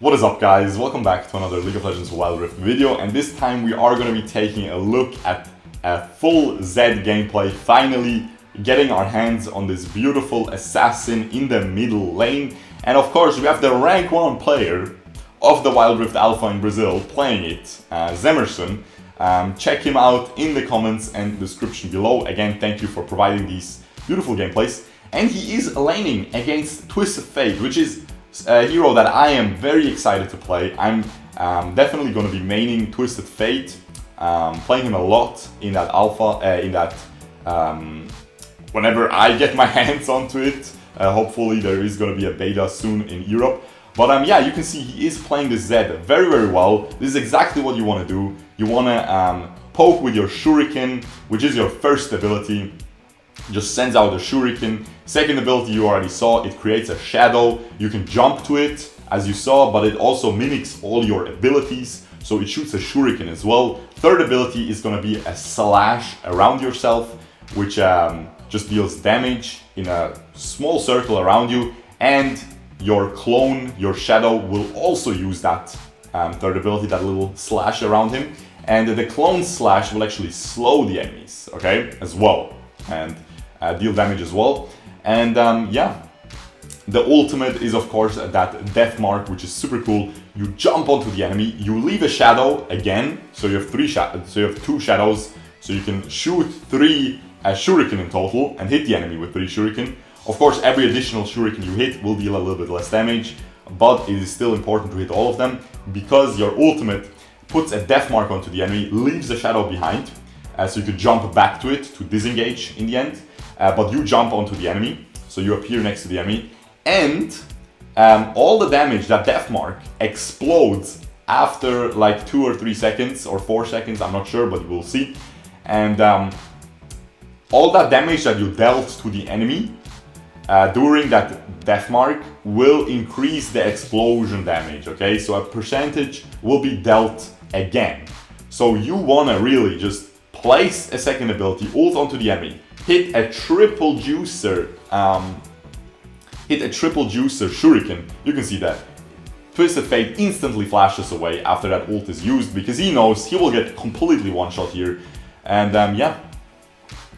What is up, guys? Welcome back to another League of Legends Wild Rift video, and this time we are going to be taking a look at a full Zed gameplay, finally getting our hands on this beautiful assassin in the middle lane. And of course we have the rank 1 player of the Wild Rift Alpha in Brazil playing it, Zemerson. Check him out in the comments and description below. Again, thank you for providing these beautiful gameplays. And he is laning against Twisted Fate, which is a hero that I am very excited to play. I'm definitely going to be maining Twisted Fate, playing him a lot in that alpha, whenever I get my hands onto it. Hopefully there is going to be a beta soon in Europe. But yeah, you can see he is playing the Zed very, very well. This is exactly what you want to do. You want to poke with your Shuriken, which is your first ability. Just sends out the Shuriken. Second ability you already saw, it creates a shadow. You can jump to it, as you saw, but it also mimics all your abilities. So it shoots a Shuriken as well. Third ability is going to be a slash around yourself, which just deals damage in a small circle around you. And your clone, your shadow, will also use that third ability, that little slash around him. And the clone slash will actually slow the enemies, okay, as well. And deal damage as well. And yeah, the ultimate is of course that death mark, which is super cool. You jump onto the enemy, you leave a shadow again, so you have two shadows, so you can shoot 3 shuriken in total and hit the enemy with 3 shuriken. Of course, every additional shuriken you hit will deal a little bit less damage, but it is still important to hit all of them, because your ultimate puts a death mark onto the enemy, leaves a shadow behind, so you could jump back to it to disengage in the end. But you jump onto the enemy, so you appear next to the enemy, and all the damage, that death mark, explodes after like 2 or 3 seconds or 4 seconds, I'm not sure, but we'll see. And all that damage that you dealt to the enemy during that death mark will increase the explosion damage, okay? So a percentage will be dealt again. So you want to really just place a second ability, ult onto the enemy, hit a triple juicer shuriken. You can see that Twisted Fate instantly flashes away after that ult is used, because he knows he will get completely one-shot here. And yeah,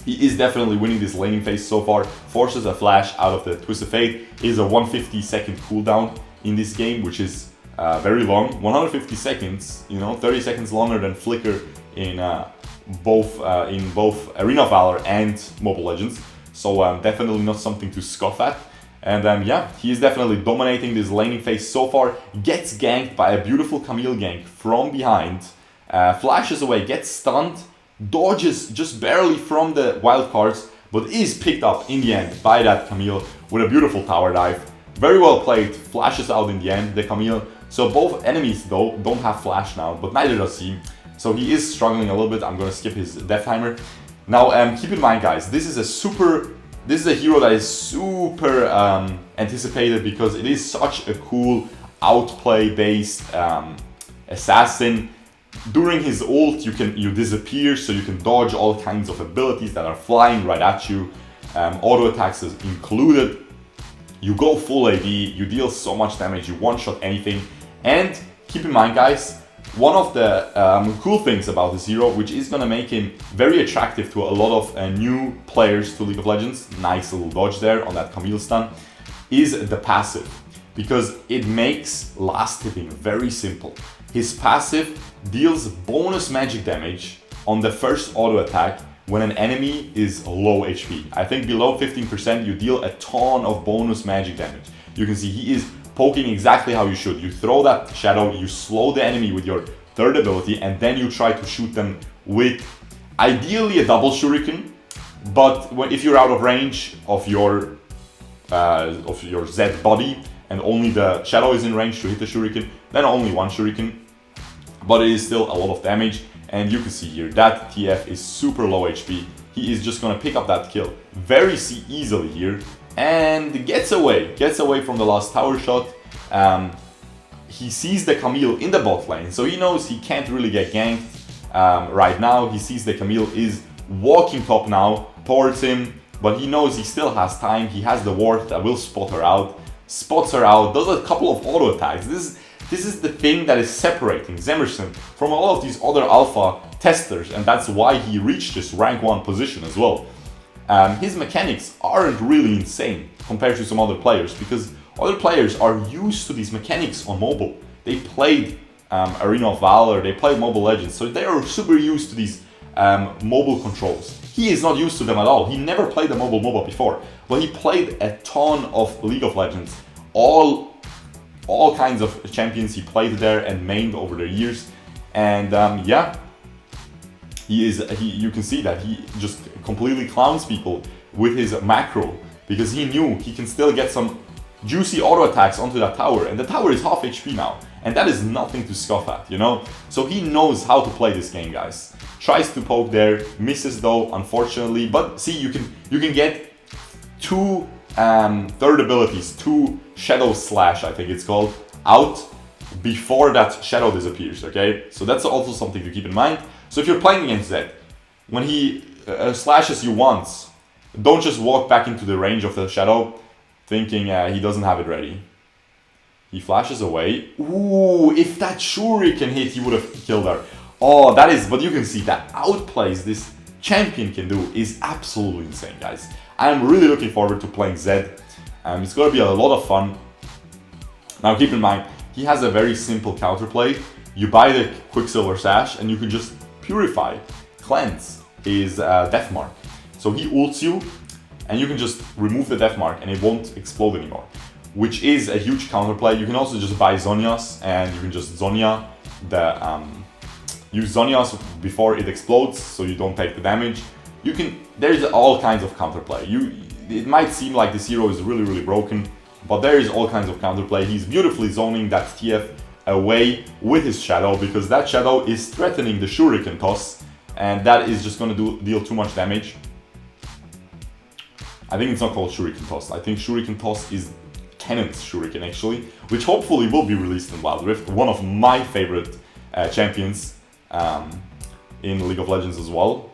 he is definitely winning this laning phase so far. Forces a flash out of the Twisted Fate. It is a 150-second cooldown in this game, which is very long. 150 seconds, you know, 30 seconds longer than Flicker in both Arena of Valor and Mobile Legends. So definitely not something to scoff at. And yeah, he is definitely dominating this laning phase so far. Gets ganked by a beautiful Camille gank from behind, flashes away, gets stunned, dodges just barely from the wildcards, but is picked up in the end by that Camille with a beautiful tower dive. Very well played, flashes out in the end, the Camille. So both enemies though don't have flash now, but neither does he. So he is struggling a little bit. I'm gonna skip his death timer. Now keep in mind, guys, this is a hero that is super anticipated, because it is such a cool outplay based assassin. During his ult you disappear, so you can dodge all kinds of abilities that are flying right at you, auto attacks is included. You go full AD, you deal so much damage, you one-shot anything. And keep in mind, guys, one of the cool things about this hero, which is going to make him very attractive to a lot of new players to League of Legends, nice little dodge there on that Camille stun, is the passive. Because it makes last hitting very simple. His passive deals bonus magic damage on the first auto attack when an enemy is low HP. I think below 15% you deal a ton of bonus magic damage. You can see he is poking exactly how you should. You throw that shadow, you slow the enemy with your third ability, and then you try to shoot them with ideally a double shuriken. But if you're out of range of your Zed body and only the shadow is in range to hit the shuriken, then only 1 shuriken. But it is still a lot of damage, and you can see here that TF is super low HP. He is just gonna pick up that kill very easily here, and gets away from the last tower shot. He sees the Camille in the bot lane, so he knows he can't really get ganked right now. He sees the Camille is walking top now towards him, but he knows he still has time. He has the ward that will spot her out, spots her out, does a couple of auto attacks. This is the thing that is separating Zemerson from a lot of these other alpha testers, and that's why he reached this rank 1 position as well. His mechanics aren't really insane compared to some other players, because other players are used to these mechanics on mobile. They played Arena of Valor, they played Mobile Legends, so they are super used to these mobile controls. He is not used to them at all. He never played a mobile MOBA before, but he played a ton of League of Legends. All kinds of champions he played there and mained over the years, and yeah, you can see that he just completely clowns people with his macro, because he knew he can still get some juicy auto attacks onto that tower, and the tower is half HP now, and that is nothing to scoff at, you know? So he knows how to play this game, guys. Tries to poke there, misses though, unfortunately, but see, you can get 2 third abilities, 2 Shadow Slash, I think it's called, out before that shadow disappears, okay? So that's also something to keep in mind. So if you're playing against Zed, when he slashes you once, don't just walk back into the range of the shadow thinking he doesn't have it ready. He flashes away. Ooh, if that Shuriken hit, he would have killed her. Oh, that is, but you can see that outplays this champion can do is absolutely insane, guys. I'm really looking forward to playing Zed. It's gonna be a lot of fun. Now keep in mind, he has a very simple counterplay. You buy the Quicksilver Sash and you can just purify, cleanse his death mark. So he ults you and you can just remove the death mark and it won't explode anymore, which is a huge counterplay. You can also just buy Zhonya's and you can just Zhonya use Zhonya's before it explodes so you don't take the damage. There's all kinds of counterplay. It might seem like this hero is really, really broken, but there is all kinds of counterplay. He's beautifully zoning that TF away with his shadow, because that shadow is threatening the Shuriken toss, and that is just going to deal too much damage. I think it's not called Shuriken toss. I think Shuriken toss is Tennant's Shuriken actually, which hopefully will be released in Wild Rift. One of my favorite champions in League of Legends as well.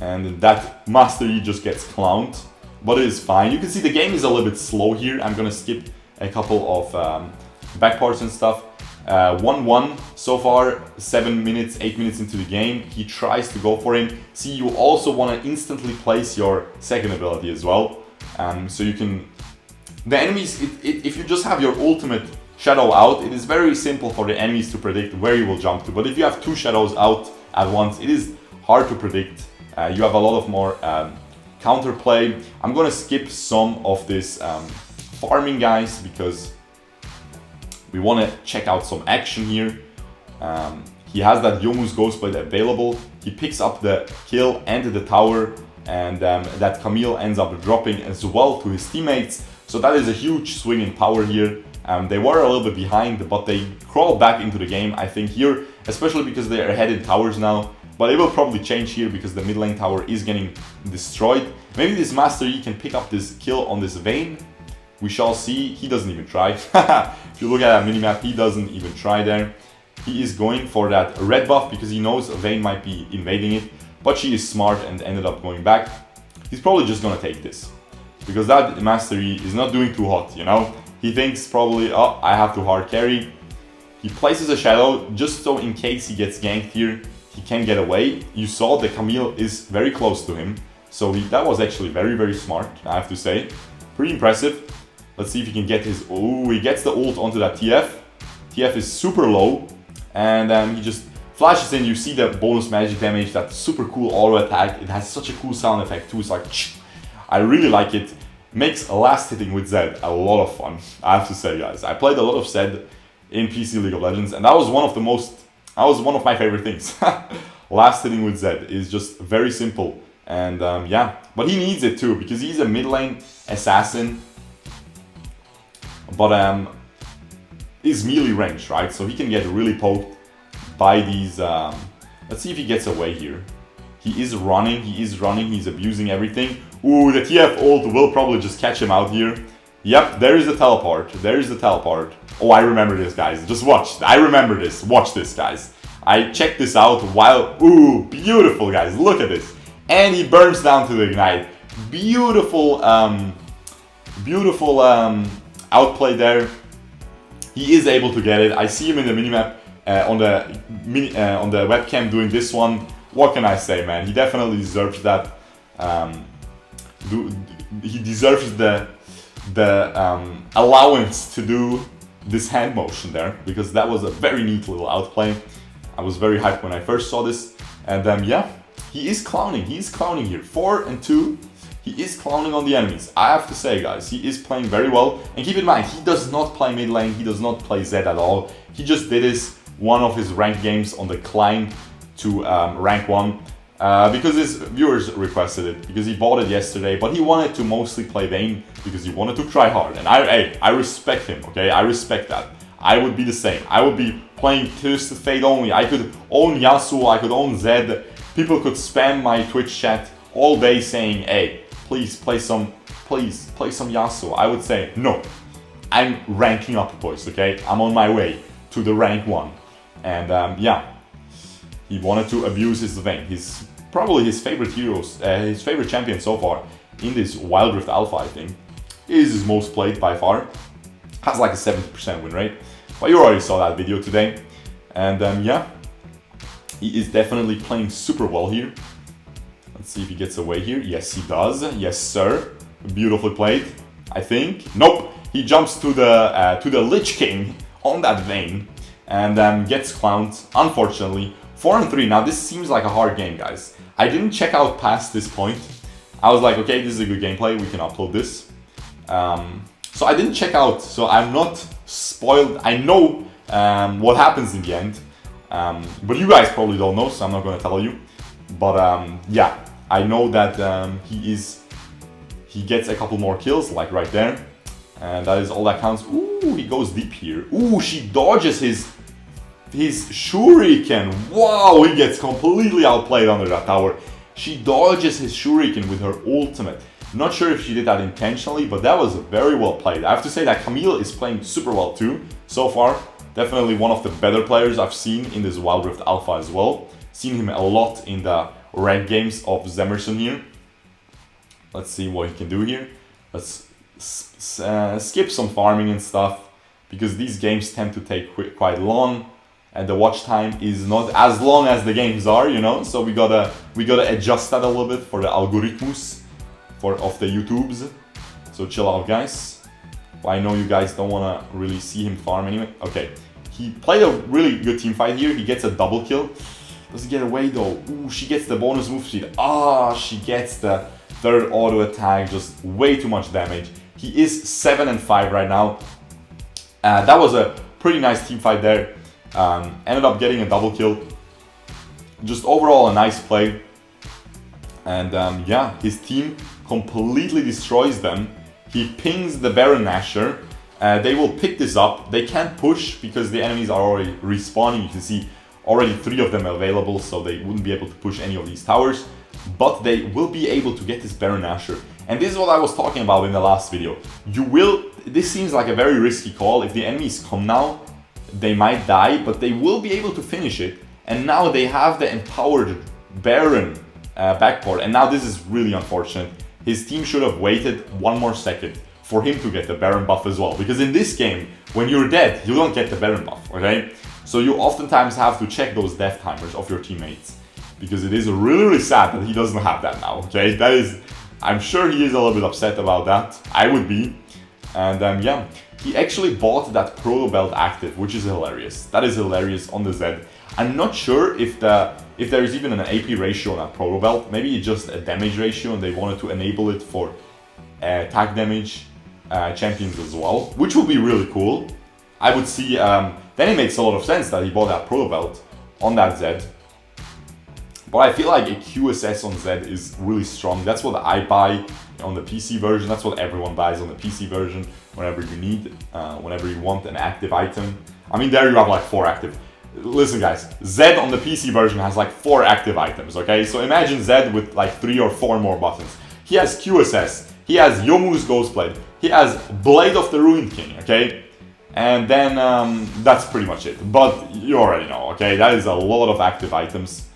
And that Master Yi just gets clowned, but it is fine. You can see the game is a little bit slow here. I'm gonna skip a couple of back parts and stuff. 1-1 so far, 7 minutes, 8 minutes into the game. He tries to go for him. See, you also want to instantly place your second ability as well. So you can... The enemies, if you just have your ultimate shadow out, it is very simple for the enemies to predict where you will jump to. But if you have 2 shadows out at once, it is hard to predict. You have a lot of more counterplay. I'm gonna skip some of this farming, guys, because we want to check out some action here. He has that Youmuu's Ghostblade available. He picks up the kill and the tower, and that Camille ends up dropping as well to his teammates. So that is a huge swing in power here. They were a little bit behind, but they crawled back into the game, I think, here, especially because they are ahead in towers now. But it will probably change here because the mid lane tower is getting destroyed. Maybe this Master Yi can pick up this kill on this Vayne. We shall see. He doesn't even try. If you look at that minimap, he doesn't even try there. He is going for that red buff because he knows Vayne might be invading it. But she is smart and ended up going back. He's probably just gonna take this, because that Master Yi is not doing too hot, you know? He thinks probably, oh, I have to hard carry. He places a shadow just so in case he gets ganked here, he can get away. You saw the Camille is very close to him. So that was actually very, very smart, I have to say. Pretty impressive. Let's see if he can get his... Oh, he gets the ult onto that TF. TF is super low. And he just flashes in. You see the bonus magic damage, that super cool auto attack. It has such a cool sound effect too. It's like... I really like it. Makes last hitting with Zed a lot of fun, I have to say, guys. I played a lot of Zed in PC League of Legends, and that was one of my favorite things. Last hitting with Zed is just very simple. And yeah, but he needs it too, because he's a mid lane assassin. But is melee range, right? So he can get really poked by these... let's see if he gets away here. He is running, he's abusing everything. Ooh, the TF ult will probably just catch him out here. Yep, there is the teleport, Oh, I remember this, guys. Just watch, I remember this. Watch this, guys. I checked this out while... Ooh, beautiful, guys, look at this. And he burns down to the ignite. Beautiful, beautiful outplay there. He is able to get it. I see him in the minimap on the webcam doing this one. What can I say, man? He definitely deserves that. He deserves the allowance to do this hand motion there, because that was a very neat little outplay. I was very hyped when I first saw this, and yeah, he is clowning. He is clowning here. 4-2. He is clowning on the enemies. I have to say, guys, he is playing very well. And keep in mind, he does not play mid lane. He does not play Zed at all. He just did this one of his ranked games on the climb to rank 1 because his viewers requested it, because he bought it yesterday, but he wanted to mostly play Vayne because he wanted to try hard. And I respect him, okay? I respect that. I would be the same. I would be playing Twisted Fate only. I could own Yasuo, I could own Zed. People could spam my Twitch chat all day saying, hey, please play some Yasuo. I would say, no, I'm ranking up, boys, okay? I'm on my way to the rank 1. And yeah, he wanted to abuse his Vayne. He's probably his favorite heroes, his favorite champion so far in this Wild Rift Alpha, I think. Is his most played by far. Has like a 70% win rate. But you already saw that video today. And yeah, he is definitely playing super well here. Let's see if he gets away here. Yes, he does. Yes, sir. Beautifully played, I think. Nope. He jumps to the Lich King on that Vayne and gets clowned, unfortunately. 4-3. Now, this seems like a hard game, guys. I didn't check out past this point. I was like, okay, this is a good gameplay. We can upload this. So I didn't check out. So I'm not spoiled. I know what happens in the end. But you guys probably don't know, so I'm not going to tell you. But yeah, I know that he gets a couple more kills, like right there. And that is all that counts. Ooh, he goes deep here. Ooh, she dodges his shuriken. Wow, he gets completely outplayed under that tower. She dodges his shuriken with her ultimate. Not sure if she did that intentionally, but that was very well played. I have to say that Camille is playing super well too, so far. Definitely one of the better players I've seen in this Wild Rift Alpha as well. Seen him a lot in the ranked games of Zemerson here. Let's see what he can do here. Let's skip some farming and stuff, because these games tend to take quite long, and the watch time is not as long as the games are, you know. So we gotta adjust that a little bit for the algorithms of the YouTubes. So chill out, guys. I know you guys don't wanna really see him farm anyway. Okay, he played a really good team fight here. He gets a double kill. Does he get away though? Ooh, she gets the bonus move speed. Ah, she gets the third auto attack. Just way too much damage. He is 7-5 right now. That was a pretty nice team fight there. Ended up getting a double kill. Just overall a nice play. And yeah, his team completely destroys them. He pings the Baron Nashor. They will pick this up. They can't push because the enemies are already respawning. You can see already 3 of them available, so they wouldn't be able to push any of these towers. But they will be able to get this Baron Nashor. And this is what I was talking about in the last video. This seems like a very risky call. If the enemies come now, they might die, but they will be able to finish it. And now they have the empowered Baron backport. And now this is really unfortunate. His team should have waited 1 more second for him to get the Baron buff as well. Because in this game, when you're dead, you don't get the Baron buff, okay? So you oftentimes have to check those death timers of your teammates. Because it is really, really sad that he doesn't have that now, okay? That is, I'm sure he is a little bit upset about that. I would be. And yeah, he actually bought that Proto Belt active, which is hilarious. That is hilarious on the Zed. I'm not sure if there is even an AP ratio on that Proto Belt. Maybe it's just a damage ratio and they wanted to enable it for attack damage champions as well, which would be really cool. I would see, then it makes a lot of sense that he bought that Proto Belt on that Zed. But I feel like a QSS on Zed is really strong. That's what I buy on the PC version. That's what everyone buys on the PC version whenever you need, whenever you want an active item. I mean, there you have like 4 active. Listen guys, Zed on the PC version has like 4 active items, okay? So imagine Zed with like 3 or 4 more buttons. He has QSS, he has Yomu's Ghostblade, he has Blade of the Ruined King, okay? And then that's pretty much it. But you already know, okay? That is a lot of active items.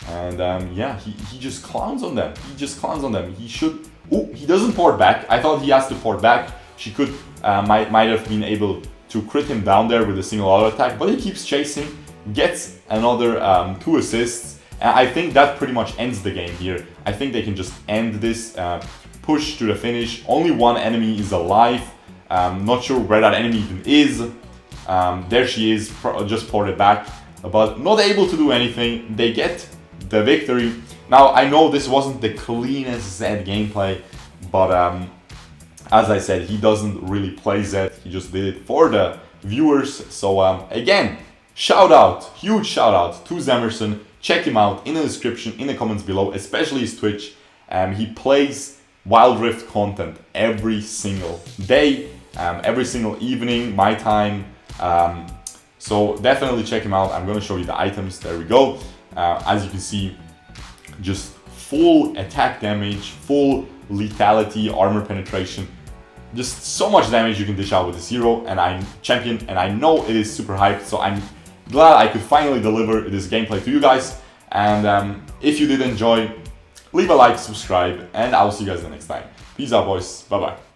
And yeah, he just clowns on them. He just clowns on them. He should... Oh, he doesn't port back. I thought he has to port back. She could, might have been able to crit him down there with a single auto attack, but he keeps chasing, gets another 2 assists, and I think that pretty much ends the game here. I think they can just end this, push to the finish. Only one enemy is alive. Not sure where that enemy even is. There she is, just ported back, but not able to do anything. They get the victory. Now, I know this wasn't the cleanest Zed gameplay, but as I said, he doesn't really play Zed. He just did it for the viewers. So again, shout out, huge shout out to Zemerson. Check him out in the description, in the comments below, especially his Twitch. He plays Wild Rift content every single day, every single evening, my time. So definitely check him out. I'm going to show you the items. There we go. As you can see, just full attack damage, full lethality, armor penetration. Just so much damage you can dish out with this hero, and I'm champion, and I know it is super hyped, so I'm glad I could finally deliver this gameplay to you guys. And if you did enjoy, leave a like, subscribe, and I will see you guys the next time. Peace out, boys. Bye-bye.